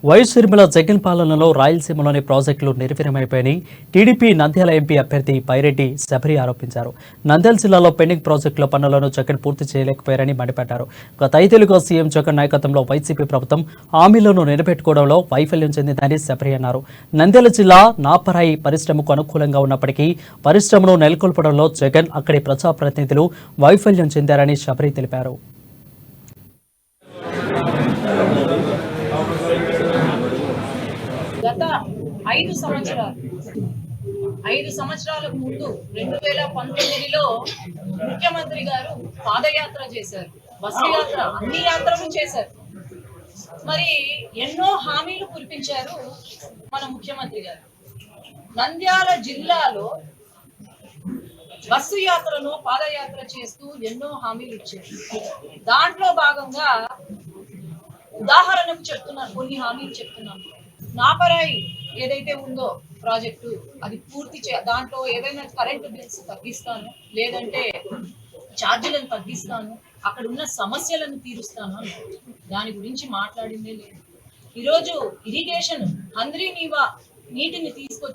YS Sharmila Jagan పాలనలో రాయలసీమలోని ప్రాజెక్టులు నిర్వీర్యమైపోయాయని TDP Nandyal MP అభ్యర్థి పైరెడ్డి శబరి ఆరోపించారు. నంద్యాల జిల్లాలో పెండింగ్ ప్రాజెక్టుల పనులను జగన్ పూర్తి చేయలేకపోయారని మండిపడ్డారు. గత 5 ఏళ్లుగా సీఎం జగన్ నాయకత్వంలో వైసీపీ ప్రభుత్వం హామీలను నిలబెట్టుకోవడంలో వైఫల్యం చెందిందని శబరి అన్నారు. నంద్యాల జిల్లా నాపరాయి పరిశ్రమకు అనుకూలంగా ఉన్నప్పటికీ పరిశ్రమను నెలకొల్పడంలో జగన్ అక్కడి ప్రజాప్రతినిధులు వైఫల్యం చెందారని శబరి తెలిపారు. గత 5 సంవత్సరాలకు ముందు 2019లో ముఖ్యమంత్రి గారు పాదయాత్ర చేశారు, బస్సు యాత్ర, అన్ని యాత్రలు చేశారు. మరి ఎన్నో హామీలు కురిపించారు మన ముఖ్యమంత్రి గారు. నంద్యాల జిల్లాలో బస్సు యాత్రను పాదయాత్ర చేస్తూ ఎన్నో హామీలు ఇచ్చారు. దాంట్లో భాగంగా ఉదాహరణకు చెప్తున్నాను, కొన్ని హామీలు చెప్తున్నాను. నాపరాయి ఏదైతే ఉందో ప్రాజెక్టు, అది పూర్తి దాంట్లో ఏదైనా కరెంటు బిల్స్ తగ్గిస్తాను, లేదంటే ఛార్జీలను తగ్గిస్తాను, అక్కడ ఉన్న సమస్యలను తీరుస్తాను అని దాని గురించి మాట్లాడిందే లేదు. ఈరోజు ఇరిగేషన్, హంద్రీ నీవా నీటిని తీసుకొచ్చి